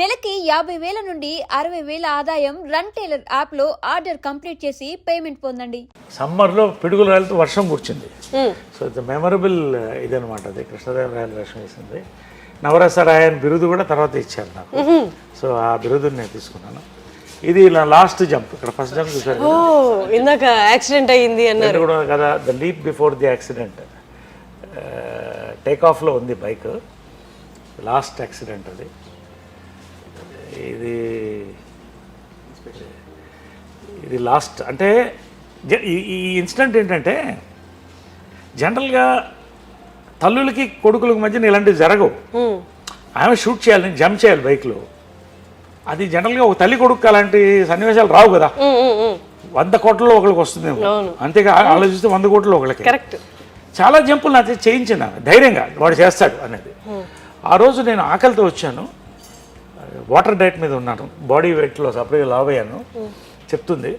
నెలకి 50,000 నుండి 60,000 ఆదాయం రన్ టైలర్ యాప్లో ఆర్డర్ కంప్లీట్ చేసి పేమెంట్ పొందండి. సమ్మర్లో పిడుగులు రాలితో వర్షం కూర్చుంది. సో ఇట్స్ మెమరబుల్ ఇదనమాట. అది కృష్ణదేవరాయలు వేషం వేసింది. నవరసరాయన్ బిరుదు కూడా తర్వాత ఇచ్చారు నాకు. సో ఆ బిరుదుని నేను తీసుకున్నాను. ఇది నా లాస్ట్ జంప్. ఇక్కడ ఫస్ట్ జంప్ చూసారు ఇందాక యాక్సిడెంట్ అయ్యింది అన్నారు కూడా కదా. The leap before the accident. Take ఆఫ్లో ఉంది బైక్. లాస్ట్ యాక్సిడెంట్ అది. ఇది లాస్ట్ అంటే ఈ ఇన్సిడెంట్ ఏంటంటే జనరల్గా తల్లులకి కొడుకులకి మధ్యన ఇలాంటివి జరగవు. ఆమె షూట్ చేయాలి, నేను జంప్ చేయాలి బైక్లో. అది జనరల్గా ఒక తల్లి కొడుకు అలాంటి సన్నివేశాలు రావు కదా. 100 కోట్లలో ఒకరికి వస్తుంది, అంతేగా ఆలోచిస్తే 100 కోట్లలో ఒకరికి. కరెక్ట్. చాలా జంపులు నాకు చేయించిన ధైర్యంగా వాడు చేస్తాడు అనేది. ఆ రోజు నేను ఆకలితో వచ్చాను, వాటర్ డైట్ మీద ఉన్నాను, బాడీ వెయిట్లో సపరేట్గా లావ్ అయ్యాను. చెప్తుంది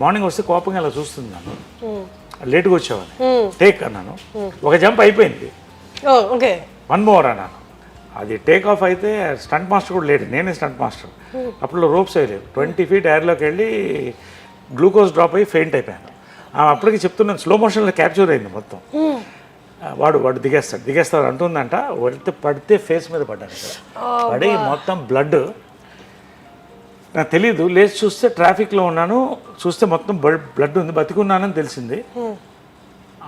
మార్నింగ్ వస్తే కోపంగా ఇలా చూస్తుంది నన్ను. లేట్గా వచ్చావని టేక్ అన్నాను. ఒక జంప్ అయిపోయింది, 1 మోర్ అన్నాను. అది టేక్ ఆఫ్ అయితే స్టంట్ మాస్టర్ కూడా లేడు, నేనే స్టంట్ మాస్టర్. అప్పుడు రోప్స్ వేయలేవు. 20 feet ఎయిర్లోకి వెళ్ళి గ్లూకోజ్ డ్రాప్ అయ్యి ఫెయింట్ అయిపోయాను. అప్పటికి చెప్తున్నాను, స్లో మోషన్లో క్యాప్చర్ అయింది మొత్తం. వాడు దిగేస్తాడు అంటుందంట. పడితే ఫేస్ మీద పడ్డాను. ఇక్కడ పడి మొత్తం బ్లడ్. నాకు తెలీదు, లేచి చూస్తే ట్రాఫిక్లో ఉన్నాను. చూస్తే మొత్తం బ్లడ్ ఉంది. బతికున్నానని తెలిసింది.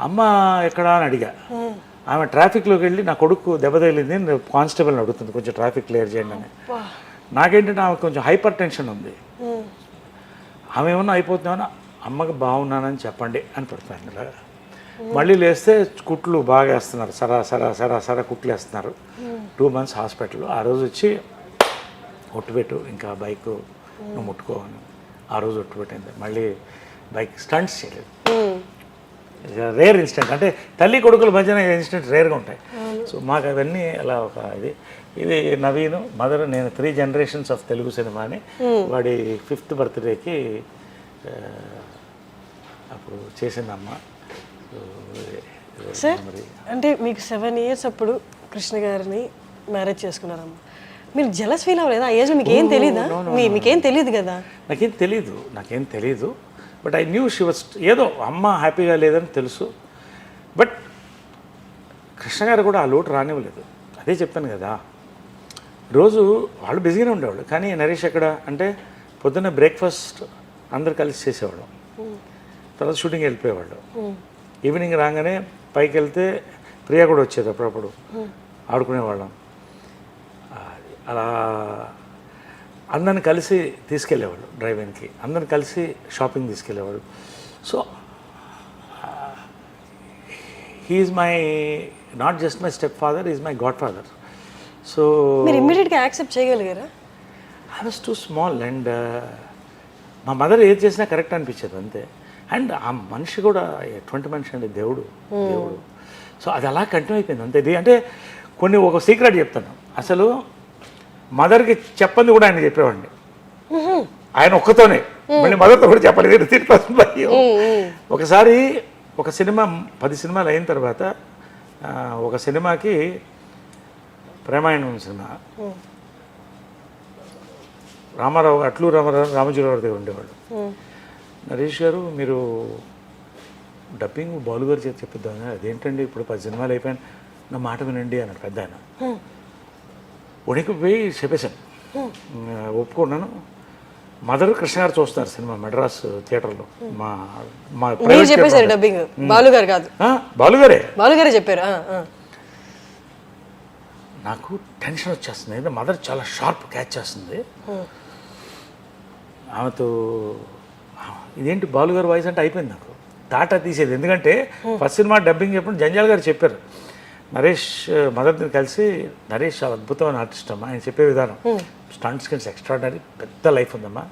అమ్మ ఎక్కడా అని అడిగా. ఆమె ట్రాఫిక్లోకి వెళ్ళి నా కొడుకు దెబ్బ తగిలింది, కానిస్టేబుల్ని అడుగుతుంది కొంచెం ట్రాఫిక్ క్లియర్ చేయండి అని. నాకేంటంటే ఆమె కొంచెం హైపర్ టెన్షన్ ఉంది. ఆమె ఏమన్నా అయిపోతున్నామన్నా అమ్మకి బాగున్నానని చెప్పండి అని పెడతాను. ఇలా మళ్ళీ లేస్తే కుట్లు బాగా వేస్తున్నారు, సరా కుట్లు వేస్తున్నారు. 2 months హాస్పిటల్. ఆ రోజు వచ్చి ఒట్టుపెట్టు, ఇంకా బైక్ నువ్వు ముట్టుకోవని ఆ రోజు ఒట్టుపెట్టింది. మళ్ళీ బైక్ స్టంట్స్ చేయలేదు. Rare incident. అంటే తల్లి కొడుకుల మధ్యన ఇన్సిడెంట్ రేర్గా ఉంటాయి. సో మాకు అవన్నీ అలా ఒక ఇది నవీన్ మదర్. నేను 3 generations ఆఫ్ తెలుగు సినిమాని వాడి 5th birthday అప్పుడు చేసిందమ్మ. సార్ అంటే మీకు 7 years అప్పుడు కృష్ణ గారిని మ్యారేజ్ చేసుకున్నారమ్మ. మీరు జలస్ ఫీల్ అవ్వలేదా? ఆ ఏజ్లో మీకు ఏం తెలీదా? మీకేం తెలియదు కదా? నాకేం తెలీదు. But I knew she was, ఏదో అమ్మ హ్యాపీగా లేదని తెలుసు. బట్ కృష్ణ గారు కూడా ఆ లోటు రానివ్వలేదు. అదే చెప్పాను కదా, రోజు వాళ్ళు బిజీగానే ఉండేవాళ్ళు. కానీ నరేష్ ఎక్కడ అంటే పొద్దున్న బ్రేక్ఫాస్ట్ అందరు కలిసి చేసేవాళ్ళం. తర్వాత షూటింగ్ వెళ్ళిపోయేవాళ్ళు. ఈవినింగ్ రాగానే పైకి వెళ్తే ప్రియా కూడా వచ్చేది, అప్పుడప్పుడు ఆడుకునేవాళ్ళం. అలా అందరిని కలిసి తీసుకెళ్ళేవాళ్ళు డ్రైవింగ్కి, అందరిని కలిసి షాపింగ్ తీసుకెళ్ళేవాళ్ళు. So he is my not just my stepfather, is my godfather. So మీరు ఇమ్మీడియట్గా యాక్సెప్ట్ చేయగలిగారా? I was too small and మా మదర్ ఏది చేసినా కరెక్ట్ అనిపించేది అంతే. అండ్ ఆ మనిషి కూడా ఎటువంటి మనిషి అండి, దేవుడు. సో అది అలా కంటిన్యూ అయిపోయింది అంతే. ఇది అంటే ఒక సీక్రెట్ చెప్తాను. అసలు మదర్కి చెప్పంది కూడా ఆయన చెప్పేవాడిని, ఆయన ఒక్కతోనే. మళ్ళీ మదర్తో కూడా చెప్పలేదు. ఒకసారి ఒక సినిమా 10 సినిమాలు అయిన తర్వాత ఒక సినిమాకి ప్రేమాయణం సినిమా, అట్లూరు రామజీరావు దగ్గర ఉండేవాడు. నరేష్ గారు మీరు డబ్బింగ్ బాలు గారు చేసి చెప్పిద్దాం. అదేంటండి ఇప్పుడు 10 సినిమాలు అయిపోయాను, నా మాట వినండి అన్నాడు పెద్ద ఆయన. ఉనికి పోయి చెప్పేశాను, ఒప్పుకున్నాను. మదర్ కృష్ణ గారు చూస్తున్నారు సినిమా మెడ్రాస్ థియేటర్లో. మా చెప్పేశారు డబ్బింగ్, బాలుగారు కాదు, బాలుగారే చెప్పారు. నాకు టెన్షన్ వచ్చేస్తుంది, ఎందుకంటే మదర్ చాలా షార్ప్ క్యాచ్ చేస్తుంది. ఆమెతో ఇదేంటి బాలుగారు వాయిస్ అంటే అయిపోయింది నాకు టాటా తీసేది. ఎందుకంటే ఫస్ట్ సినిమా డబ్బింగ్ చెప్పిన జంజాల్ గారు చెప్పారు, నరేష్ మదర్ని కలిసి, నరేష్ చాలా అద్భుతమైన ఆర్టిస్ట్ అమ్మా, ఆయన చెప్పే విధానం స్టంట్ స్కిల్స్ ఎక్స్ట్రాడనరీ, పెద్ద లైఫ్ ఉందమ్మా.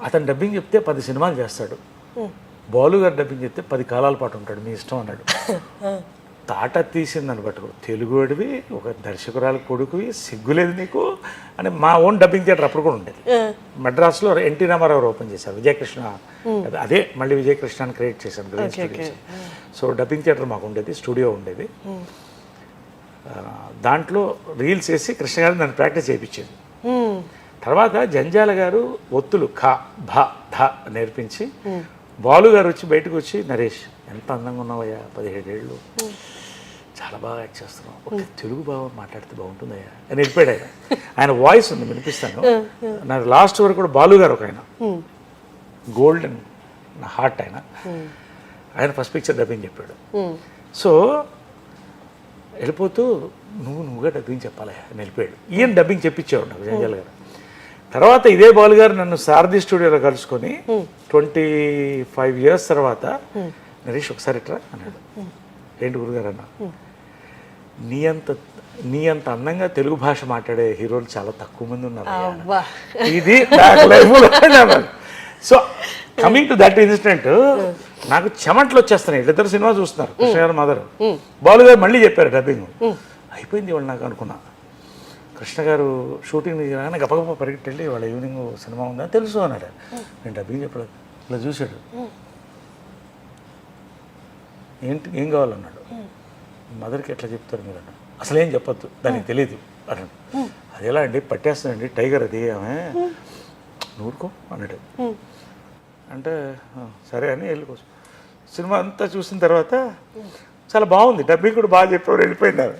అతను డబ్బింగ్ చెప్తే 10 సినిమాలు చేస్తాడు, బాలు గారు డబ్బింగ్ చెప్తే 10 కాలాల పాటు ఉంటాడు, మీ ఇష్టం అన్నాడు. తాట తీసిందని పట్టుకో, తెలుగు వాడివి, ఒక దర్శకురాలు కొడుకువి, సిగ్గులేదు నీకు అని. మా ఓన్ డబ్బింగ్ థియేటర్ అప్పుడు కూడా ఉండేది మెడ్రాస్లో. ఎన్టీ రామారావు ఓపెన్ చేశారు, విజయకృష్ణ అదే మళ్ళీ విజయకృష్ణని క్రియేట్ చేశాను green studios. So dubbing theatre మాకు ఉండేది, స్టూడియో ఉండేది. దాంట్లో రీల్స్ వేసి కృష్ణ గారిని నన్ను ప్రాక్టీస్ చేయించేది. తర్వాత జంజాల గారు ఒత్తులు ఖ భ ధ నేర్పించి బాలు గారు వచ్చి బయటకు వచ్చి నరేష్ ఎంత అందంగా ఉన్నావయ్యా 17 ఏళ్ళు చాలా బాగా యాక్ట్ చేస్తున్నావు ఒక తెలుగు బాగా మాట్లాడితే బాగుంటుందయ్యా అని వెళ్ళిపోయాడు ఆయన వాయిస్ ఉంది వినిపిస్తాను నాకు లాస్ట్ వరకు కూడా బాలు గారు ఒక ఆయన గోల్డెన్ నా హార్ట్ ఆయన ఫస్ట్ పిక్చర్ డబ్బింగ్ చెప్పాడు సో వెళ్ళిపోతూ నువ్వుగా డబ్బింగ్ చెప్పాలి అని వెళ్ళిపోయాడు ఈయన డబ్బింగ్ చెప్పించేవాడు నాకు జంజాల గారు తర్వాత ఇదే బాలు గారు నన్ను సారథి స్టూడియోలో కలుసుకొని 25 years తర్వాత నరేష్ ఒకసారి ఇట్రా అన్నాడు ఏంటి గురుగారు అన్న నీ అంత అందంగా తెలుగు భాష మాట్లాడే హీరోలు చాలా తక్కువ మంది ఉన్నారు ఇది so coming to that incident నాకు చెమట్లు వచ్చేస్తున్నాయి ఇద్దరు సినిమా చూస్తున్నారు కృష్ణ గారు మదర్ బాలు గారు మళ్ళీ చెప్పారు డబ్బింగ్ అయిపోయింది వాళ్ళు నాకు అనుకున్నా కృష్ణ గారు షూటింగ్ రాగానే గప్పగప్ప పరిగెట్టి వాళ్ళ ఈవినింగ్ సినిమా ఉందని తెలుసు అన్నాడు నేను డబ్బింగ్ చెప్పలేదు ఇలా చూశాడు ఏంటి ఏం కావాలన్నాడు మదర్కి ఎట్లా చెప్తారు మీరు అన్నాడు అసలు ఏం చెప్పొద్దు దానికి తెలియదు అన్నాడు అది ఎలా అండి పట్టేస్తుందండి టైగర్ అది ఆమె నూరుకో అన్నాడు అంటే సరే అని వెళ్ళిపోవచ్చు సినిమా అంతా చూసిన తర్వాత చాలా బాగుంది డబ్బింగ్ కూడా బాగా చెప్పేవారు వెళ్ళిపోయినారు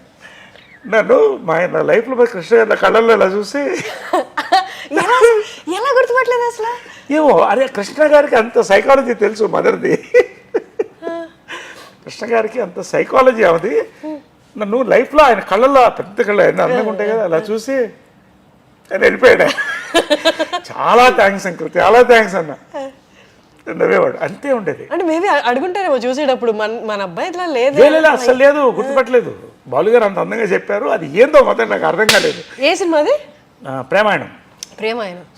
నన్ను నా లైఫ్లో కృష్ణ గారి కళ్ళల్లో ఇలా చూసి ఎలా గుర్తుపట్టలేదు అసలు ఏమో అరే కృష్ణ గారికి అంత సైకాలజీ తెలుసు మదర్ది కృష్ణ గారికి అంత సైకాలజీ అవది నన్ను లైఫ్లో ఆయన కళ్ళల్లో పెద్ద కళ్ళు ఆయన అందంగా ఉంటాయి కదా అలా చూసి ఆయన వెళ్ళిపోయాడు చాలా థ్యాంక్స్ అంకుల్ చాలా థ్యాంక్స్ అన్న నవ్వేవాడు అంతే ఉండేది అంటే మేబీ అడుగుంటారేమో చూసేటప్పుడు మన అబ్బాయి ఇట్లా లేదు అసలు లేదు గుర్తుపట్టలేదు బాలుగారు అంత అందంగా చెప్పారు అది ఏందో మొత్తం నాకు అర్థం కాలేదు ఏ సినిమాది ప్రేమాయణం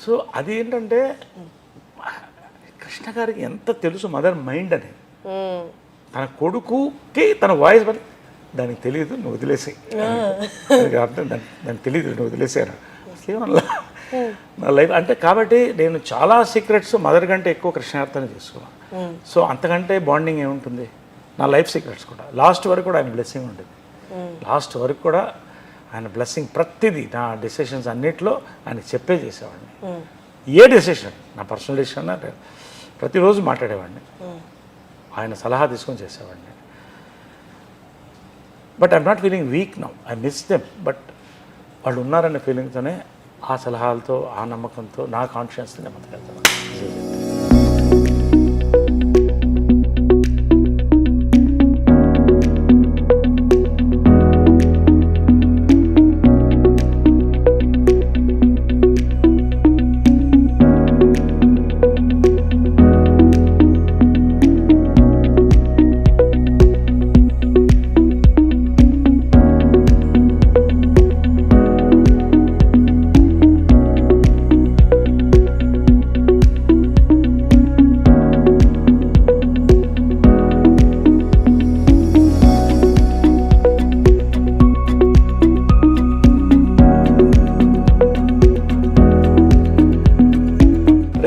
సో అది ఏంటంటే కృష్ణ గారికి ఎంత తెలుసు మదర్ మైండ్ అని తన కొడుకుకి తన వాయిస్ దానికి తెలియదు నువ్వు వదిలేసాయి అర్థం దానికి తెలియదు నువ్వు వదిలేసాను కేవలం నా లైఫ్ అంటే కాబట్టి నేను చాలా సీక్రెట్స్ మదర్ కంటే ఎక్కువ కృష్ణార్థాన్ని తీసుకున్నాను సో అంతకంటే బాండింగ్ ఏముంటుంది నా లైఫ్ సీక్రెట్స్ కూడా లాస్ట్ వరకు కూడా ఆయన బ్లెస్సింగ్ ఉండేది లాస్ట్ వరకు కూడా ఆయన బ్లెస్సింగ్ ప్రతిదీ నా డెసిషన్స్ అన్నిట్లో ఆయన చెప్పే చేసేవాడిని ఏ డెసిషన్ నా పర్సనల్ డెసిషన్ ప్రతిరోజు మాట్లాడేవాడిని ఆయన సలహా తీసుకొని చేసేవాడిని but I'm not feeling week now I miss them but వాళ్ళు ఉన్నారనే ఫీలింగ్తోనే ఆ సలహాలతో ఆ నమ్మకంతో నా కాన్షియస్ని నేను బతకెళ్తాను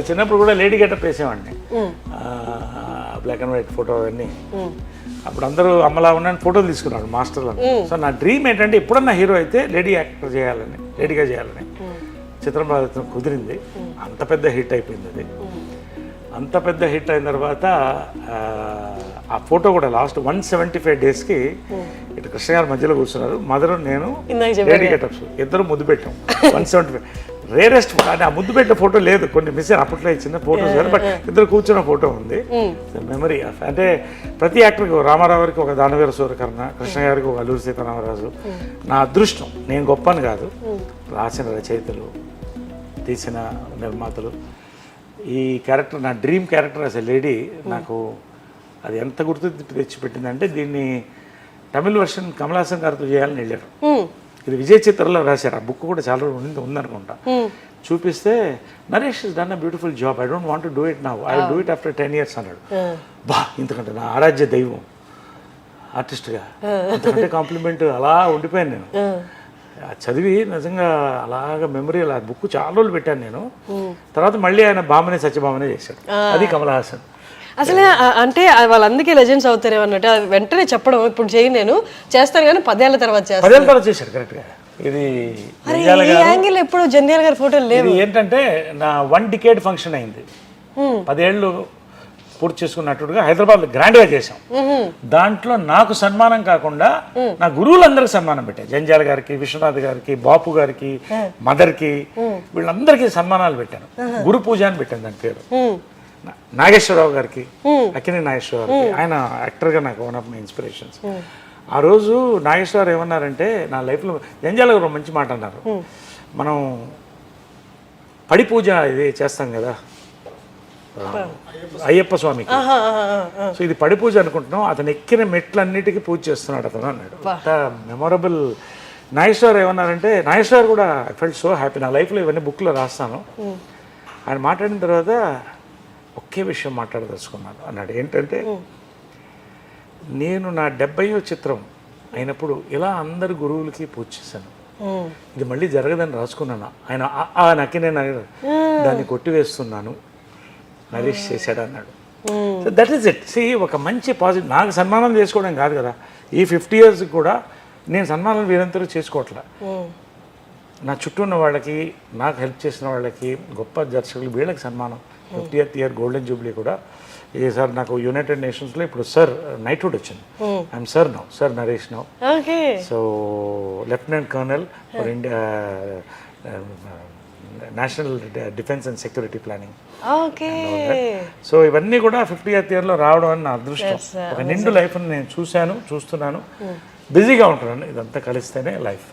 చిన్నప్పుడు కూడా లేడీ గెటప్ వేసేవాడిని బ్లాక్ అండ్ వైట్ ఫోటో అవన్నీ అప్పుడు అందరూ అమ్మలా ఉన్నాను ఫోటోలు తీసుకున్నాడు మాస్టర్లు సో నా డ్రీమ్ ఏంటంటే ఎప్పుడన్నా హీరో అయితే లేడీగా చేయాలని చిత్రం కుదిరింది అంత పెద్ద హిట్ అయిపోయింది అది అంత పెద్ద హిట్ అయిన తర్వాత ఆ ఫోటో కూడా లాస్ట్ 175 daysకి ఇటు కృష్ణ గారి మధ్యలో కూర్చున్నారు మదర్ నేను లేడీ గెటప్స్ ఇద్దరు ముద్దు పెట్టాం 175 రేరెస్ట్ అంటే ఆ ముద్దు పెట్టిన ఫోటో లేదు కొన్ని మిస్ అయిన అప్పట్లో చిన్న ఫోటోస్ బట్ ఇద్దరు కూర్చున్న ఫోటో ఉంది మెమరీ ఆఫ్ అంటే ప్రతి యాక్టర్కి రామారావు గారికి ఒక దానవీర సూర్యకర్ణ కృష్ణ గారికి ఒక అల్లూరి సీతారామరాజు నా అదృష్టం నేను గొప్పని కాదు రాసిన రచయితలు తీసిన నిర్మాతలు ఈ క్యారెక్టర్ నా డ్రీమ్ క్యారెక్టర్ అసలు లేడీ నాకు అది ఎంత గుర్తు తెచ్చిపెట్టిందంటే దీన్ని తమిళ వర్షన్ కమల్ హాసన్ గారితో చేయాలని వెళ్ళారు ఇది విజయ్ చిత్రలో రాశారు ఆ బుక్ కూడా చాలా ఉందనుకుంటా చూపిస్తే Naresh is done a beautiful job I don't want to do it now I will do it after 10 years అన్నాడు బా ఇంతకంటే నా ఆరాధ్య దైవం ఆర్టిస్ట్గా అంతకంటే కాంప్లిమెంట్ అలా ఉండిపోయాను నేను చదివి నిజంగా అలాగ మెమరీ అలా బుక్ చాలా రోజులు పెట్టాను నేను తర్వాత మళ్ళీ ఆయన భామనే సత్యభామనే చేశాడు అది కమల్ హాసన్ అసలు అంటే వాళ్ళందుకే లెజెండ్స్ అవుతారు అన్నట్టు వెంటనే చెప్పడం ఇప్పుడు చేయను నేను చేస్తాను కానీ 10 ఏళ్ల తర్వాత చేస్తాను 10 ఏళ్ల తర్వాత చేశాడు కరెక్ట్గా ఇది అరే జంధ్యాల ఈ యాంగిల్ ఎప్పుడు జంధ్యాల గారి ఫోటోలు లేవు. ఇది ఏంటంటే నా 1 డికేడ్ ఫంక్షన్ అయింది. 10 ఏళ్ళు పూర్తి చేసుకున్నట్టుగా హైదరాబాద్లో గ్రాండ్గా చేశాం. దాంట్లో నాకు సన్మానం కాకుండా నా గురువులందరికీ సన్మానం పెట్టాను. జంధ్యాల గారికి, విశ్వనాథ్ గారికి, బాపు గారికి, మదర్కి, వీళ్ళందరికీ సన్మానాలు పెట్టాను. గురు పూజ అని పెట్టాను దాని పేరు. నాగేశ్వరరావు గారికి, అక్కినే నాగేశ్వరరావు గారికి, ఆయన యాక్టర్గా నాకు వన్ ఆఫ్ మై ఇన్స్పిరేషన్స్. ఆ రోజు నాగేశ్వరరావు ఏమన్నారంటే, నా లైఫ్లో జంధ్యాల గారు మంచి మాట అన్నారు. మనం పడి పూజ ఇది చేస్తాం కదా అయ్యప్ప స్వామికి, సో ఇది పడి పూజ అనుకుంటున్నాం, అతను ఎక్కిన మెట్లన్నిటికీ పూజ చేస్తున్నాడు అతను అన్నాడు. మెమొరబుల్. నాగేశ్వర్ ఏమన్నారంటే, నాగేశ్వర్ కూడా ఐ ఫెల్ట్ సో హ్యాపీ. నా లైఫ్లో ఇవన్నీ బుక్లో రాస్తాను. ఆయన మాట్లాడిన తర్వాత ఒకే విషయం మాట్లాడదలుచుకున్నాను అన్నాడు. ఏంటంటే, నేను నా 70వ చిత్రం అయినప్పుడు ఇలా అందరు గురువులకి పూజ చేశాను, ఇది మళ్ళీ జరగదని రాసుకున్నాను. ఆయన నక్కినే దాన్ని కొట్టివేస్తున్నాను, నరేష్ చేశాడు అన్నాడు. So that is it. సి ఒక మంచి పాజిటివ్. నాకు సన్మానం చేసుకోవడం కాదు కదా, ఈ 50 years కూడా నేను సన్మానం వీరంతరూ చేసుకోవట్లే. నా చుట్టూ ఉన్న వాళ్ళకి, నాకు హెల్ప్ చేసిన వాళ్ళకి, గొప్ప దర్శకులు, వీళ్ళకి సన్మానం. 50th year గోల్డెన్ జూబ్లీ కూడా సార్ నాకు యునైటెడ్ నేషన్స్లో ఇప్పుడు సార్ నైట్హుడ్ వచ్చింది. I'm sir now, sir Naresh now. So lieutenant colonel for India national defence and security planning. So ఇవన్నీ కూడా 50th yearలో రావడం అని నా అదృష్టం. ఒక నిండు లైఫ్ని నేను చూస్తున్నాను, బిజీగా ఉంటున్నాను. ఇదంతా కలిస్తేనే లైఫ్.